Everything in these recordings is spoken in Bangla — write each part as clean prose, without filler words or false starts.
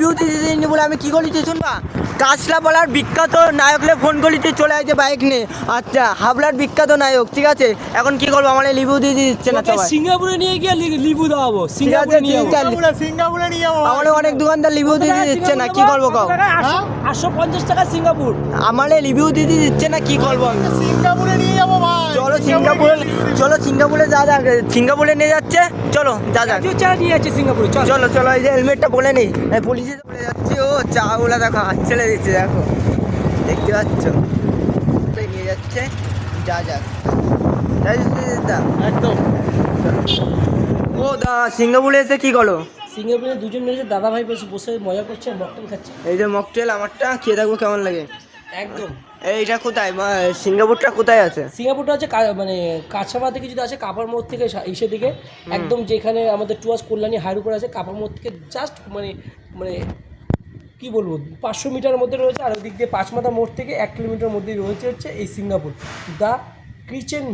রিভিউ দিতে বলে আমি কী করেছি শুনবা? কাঁচলা বলার বিখ্যাত নায়কলে ফোন করিতে চলে আসছে বাইক নিয়ে। আচ্ছা, হাবলার বিখ্যাত নায়ক, ঠিক আছে। এখন কি করবো, আমার রিভিউ দিতে দিচ্ছে না সবাই। সিঙ্গাপুরে নিয়ে গিয়ে রিভিউ দেওয়াবো। সিঙ্গাপুরে নিয়ে যাবো। আমার অনেক দোকানদার রিভিউ দিতে দিচ্ছে না, কি করবো কও? 850 টাকা সিঙ্গাপুর। আমার রিভিউ দিতে দিচ্ছে না, কি করবো আমি? সিঙ্গাপুরে নিয়ে যাবো ভাই। চলো সিঙ্গাপুরে যা যাক, সিঙ্গাপুরে নিয়ে যাচ্ছে, চলো যা যাক। চারা নিয়ে যাচ্ছে সিঙ্গাপুরে, চল। চলো চলো, এই যে হেলমেটটা বলে নেই, পুলিশে বলে যাচ্ছে। ও চাগুলা দেখো হাত ছেড়ে দিচ্ছে, দেখো দেখতে পাচ্ছ, নিয়ে যাচ্ছে, যা যাক একদম। ও দা সিঙ্গাপুরে এসে কি করো? সিঙ্গাপুরে দুজন মিলে দাদা ভাই বসে মজা করছে, মকটেল খাচ্ছে। এই যে মকটেল আমারটা খেয়ে দেখবো কেমন লাগে। একদম। এইটা কোথায়, সিঙ্গাপুরটা কোথায় আছে? সিঙ্গাপুরটা হচ্ছে মানে কাছামা থেকে যদি আছে, কাপার মোড় থেকে ইসে দিকে একদম, যেখানে আমাদের টুয়ার্স কল্যাণী হাইরোড করে আছে, কাপার মোড় থেকে জাস্ট মানে মানে কী বলবো 500 মিটারের মধ্যে রয়েছে। আর ওদিক দিয়ে পাঁচমাথা মোড় থেকে 1 কিলোমিটার মধ্যেই রয়েছে হচ্ছে এই সিঙ্গাপুর দ্য কিচেন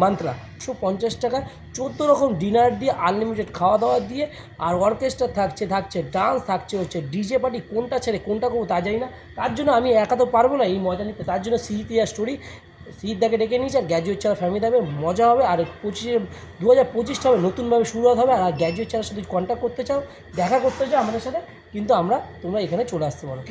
মান্ত্রা। 150 টাকায় 14 রকম ডিনার দিয়ে, আনলিমিটেড খাওয়া দাওয়া দিয়ে, আর অর্কেস্ট্রা থাকছে ডান্স থাকছে, হচ্ছে ডিজে পার্টি। কোনটা ছেড়ে কোনটা করবো তা জানি না। তার জন্য আমি একা তো পারবো না এই মজা নিতে, তার জন্য সিইতিয়া স্টোরি সিদ্ধাকে ডেকে নিয়েছে। আর গ্র্যাজুয়েট ছাড়া ফ্যামিলি যাবে, মজা হবে। আর 2025টা হবে, নতুনভাবে শুরুয়াত হবে। আর গ্র্যাজুয়েট ছাড়ার সাথে কন্ট্যাক্ট করতে চাও, দেখা করতে চাও আমাদের সাথে, কিন্তু তোমরা এখানে চলে আসতে পারো।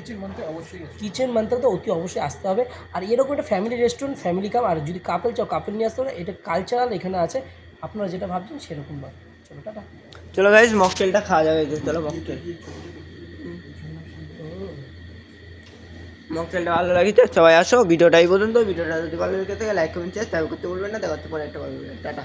কিচেন মান্থে তো অতি অবশ্যই আসতে হবে। আর এরকম একটা ফ্যামিলি রেস্টুরেন্ট, ফ্যামিলি কাপ। আর যদি কাপল চাও, কাপল নিয়ে আসতে হবে। এটা কালচারাল এখানে আছে, আপনারা যেটা ভাবছেন সেরকম ভাবে। চলো টাটা। চলো গাইস, মকটেলটা খাওয়া যাবে। চলো মকটেলটা ভালো লাগিছে, সবাই আসো। ভিডিওটা এই পর্যন্ত। ভিডিওটা যদি ভালো লেগে থাকে লাইক কমেন্ট শেয়ার করতে বলবেন না। দেখা হচ্ছে পরে একটা টাটা।